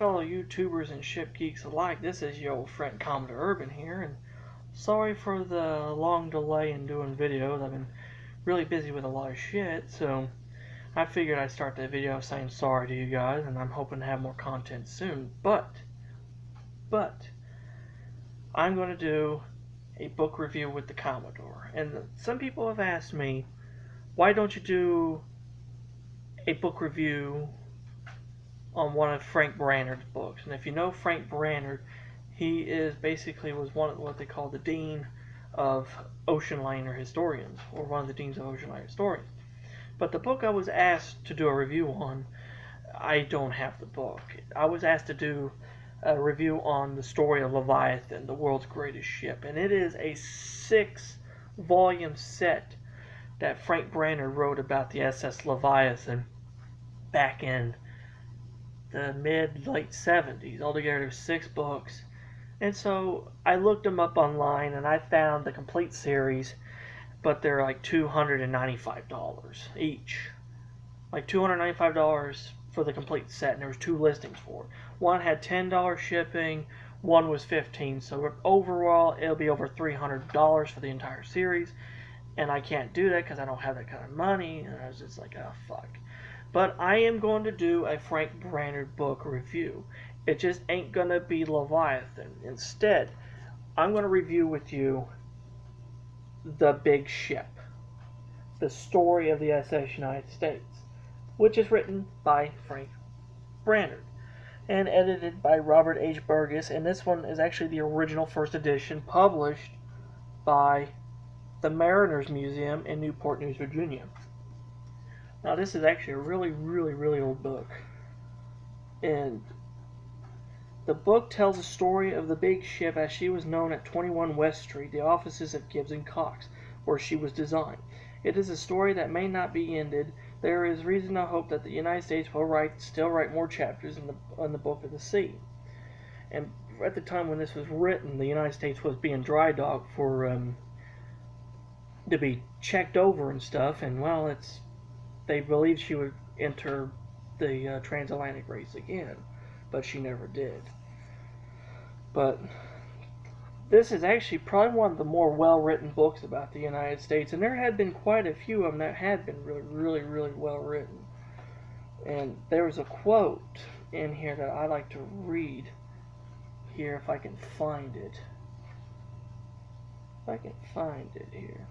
fellow YouTubers and ship geeks alike. This is your old friend Commodore Urban here, and sorry for the long delay in doing videos. I've been really busy with a lot of shit, so I figured I'd start the video saying sorry to you guys, and I'm hoping to have more content soon. But I'm going to do a book review with the Commodore, and some people have asked me, why don't you do a book review on one of Frank Braynard's books? And if you know Frank Braynard, he is basically was one of what they call the dean of ocean liner historians, or one of the deans of ocean liner historians. But the book I was asked to do a review on, I don't have the book. I was asked to do a review on the story of Leviathan, the world's greatest ship, and it is a 6-volume set that Frank Brainerd wrote about the SS Leviathan back in the late 70s. Altogether, there's 6 books. And so I looked them up online and I found the complete series, but they're like $295 each. Like $295 for the complete set, and there was 2 listings for it. One had $10 shipping, one was $15. So overall, it'll be over $300 for the entire series. And I can't do that because I don't have that kind of money. And I was just like, oh, fuck. But I am going to do a Frank Brainerd book review. It just ain't going to be Leviathan. Instead, I'm going to review with you The Big Ship, the story of the SS United States, which is written by Frank Brainerd and edited by Robert H. Burgess. And this one is actually the original first edition, published by the Mariners Museum in Newport News, Virginia. Now, this is actually a really old book. And the book tells the story of the big ship as she was known at 21 West Street, the offices of Gibbs and Cox, where she was designed. It is a story that may not be ended. There is reason to hope that the United States will still write more chapters in the Book of the Sea. And at the time when this was written, the United States was being dry docked for to be checked over and stuff, and well, they believed she would enter the transatlantic race again, but she never did. But this is actually probably one of the more well-written books about the United States, and there had been quite a few of them that had been really well written. And there was a quote in here that I like to read here if I can find it. If I can find it here.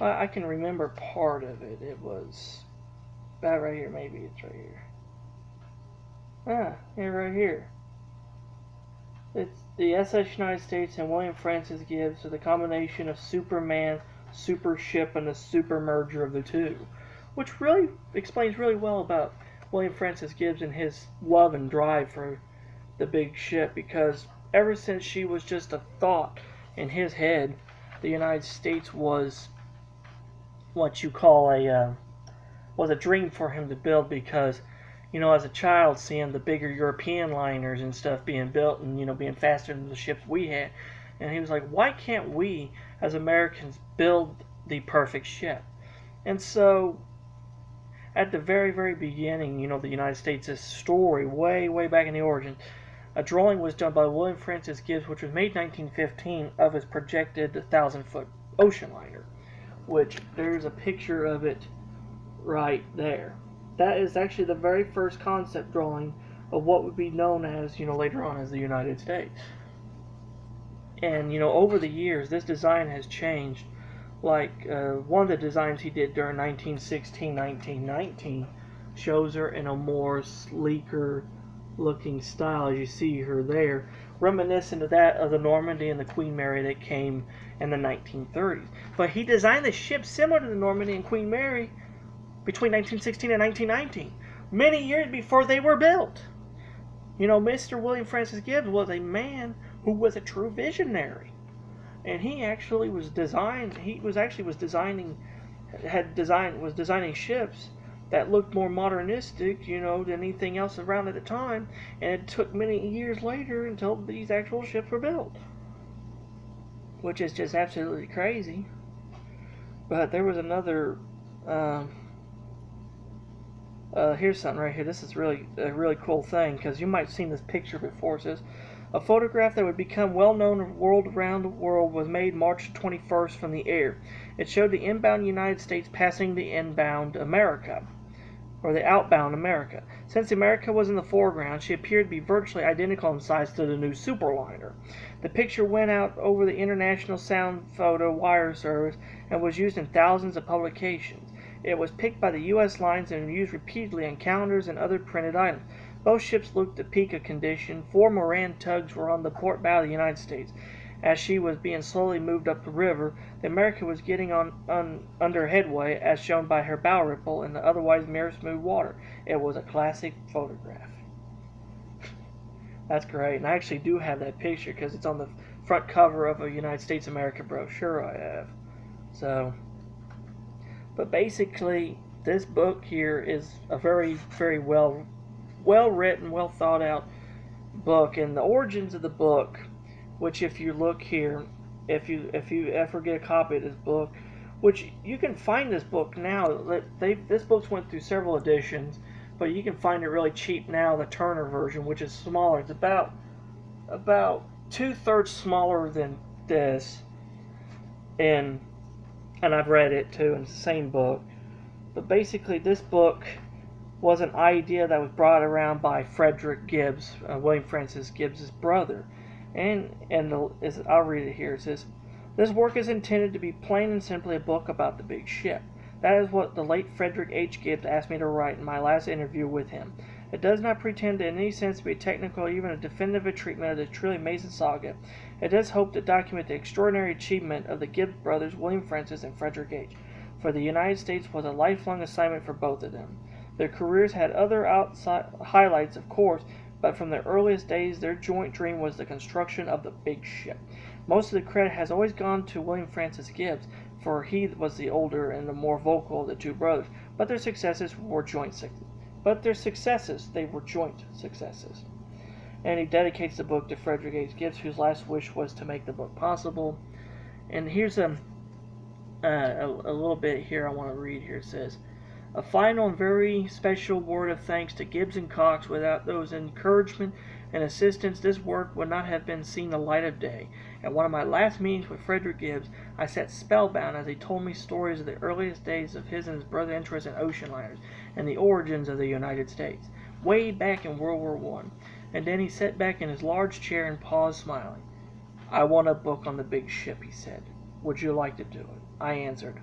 I can remember part of it. It was about right here. Maybe it's right here. Here, right here. It's the SS United States and William Francis Gibbs are the combination of Superman, super ship, and the super merger of the two, which really explains really well about William Francis Gibbs and his love and drive for the big ship, because ever since she was just a thought in his head, the United States was what you call was a dream for him to build, because, you know, as a child, seeing the bigger European liners and stuff being built and, you know, being faster than the ships we had, and he was like, why can't we, as Americans, build the perfect ship? And so, at the very beginning, you know, the United States' story, way back in the origin, a drawing was done by William Francis Gibbs, which was made in 1915, of his projected 1,000-foot ocean liner, which there's a picture of it right there. That is actually the very first concept drawing of what would be known as, you know, later on as the United States. And, you know, over the years, this design has changed. Like, one of the designs he did during 1916-1919 shows her in a more sleeker looking style, as you see her there, reminiscent of that of the Normandy and the Queen Mary that came in the 1930s. But he designed the ship similar to the Normandy and Queen Mary between 1916 and 1919, many years before they were built. You know, Mr. William Francis Gibbs was a man who was a true visionary, and he actually was designing ships that looked more modernistic, you know, than anything else around at the time, and it took many years later until these actual ships were built, which is just absolutely crazy. But there was another Here's something right here. This is really a really cool thing because you might have seen this picture before. It says, a photograph that would become well known world around the world was made March 21st from the air. It showed the inbound United States passing the inbound America, or the outbound America. Since America was in the foreground, she appeared to be virtually identical in size to the new superliner. The picture went out over the International Sound Photo Wire Service and was used in thousands of publications. It was picked by the U.S. lines and used repeatedly on calendars and other printed items. Both ships looked at peak of condition. 4 Moran tugs were on the port bow of the United States. As she was being slowly moved up the river, the America was getting under headway, as shown by her bow ripple in the otherwise mirror smooth water. It was a classic photograph. That's great, and I actually do have that picture because it's on the front cover of a United States America brochure I have. So, but basically, this book here is a very, very well written, well thought out book, and the origins of the book, which if you look here, if you ever get a copy of this book, which you can find this book now, this book's went through several editions, but you can find it really cheap now, the Turner version, which is smaller. It's about 2/3 smaller than this, and I've read it too, and it's the same book. But basically, this book was an idea that was brought around by Frederick Gibbs, William Francis Gibbs' brother. I'll read it here. It says, this work is intended to be plain and simply a book about the big ship. That is what the late Frederick H. Gibbs asked me to write in my last interview with him. It does not pretend in any sense to be technical or even a definitive treatment of this truly amazing saga. It does hope to document the extraordinary achievement of the Gibbs brothers, William Francis and Frederick H. For the United States was a lifelong assignment for both of them. Their careers had other highlights, of course, but from their earliest days, their joint dream was the construction of the big ship. Most of the credit has always gone to William Francis Gibbs, for he was the older and the more vocal of the two brothers, but their successes were joint successes. And he dedicates the book to Frederick H. Gibbs, whose last wish was to make the book possible. And here's a little bit here I want to read here. It says, a final and very special word of thanks to Gibbs and Cox. Without those encouragement and assistance, this work would not have been seen the light of day. At one of my last meetings with Frederick Gibbs, I sat spellbound as he told me stories of the earliest days of his and his brother's interest in ocean liners and the origins of the United States, way back in World War I. And then he sat back in his large chair and paused, smiling. I want a book on the big ship, he said. Would you like to do it? I answered,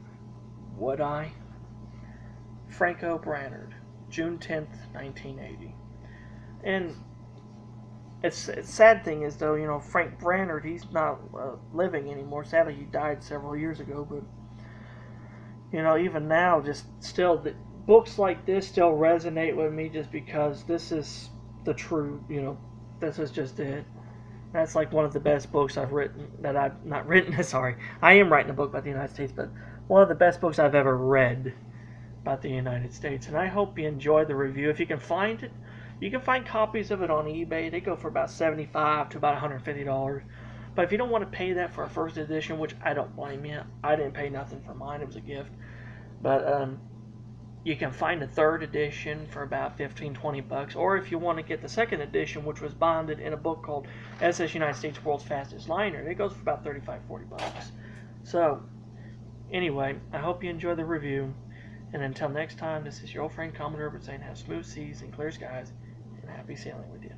would I? Franco Braynard, June 10th, 1980. And it's sad thing is, though, Frank Braynard, he's not living anymore. Sadly, he died several years ago. But even now, just still, books like this still resonate with me, just because this is the true. This is just it. That's like one of the best books I've written. That I've not written. Sorry, I am writing a book about the United States, but one of the best books I've ever read about the United States. And I hope you enjoy the review. If you can find it, you can find copies of it on eBay. They go for about $75 to about $150. But if you don't want to pay that for a first edition, which I don't blame you, I didn't pay nothing for mine. It was a gift. But you can find the third edition for about $15-20. Or if you want to get the second edition, which was bonded in a book called SS United States World's Fastest Liner, it goes for about $35-40. So anyway, I hope you enjoy the review. And until next time, this is your old friend Commodore Herbert saying have smooth seas and clear skies and happy sailing with you.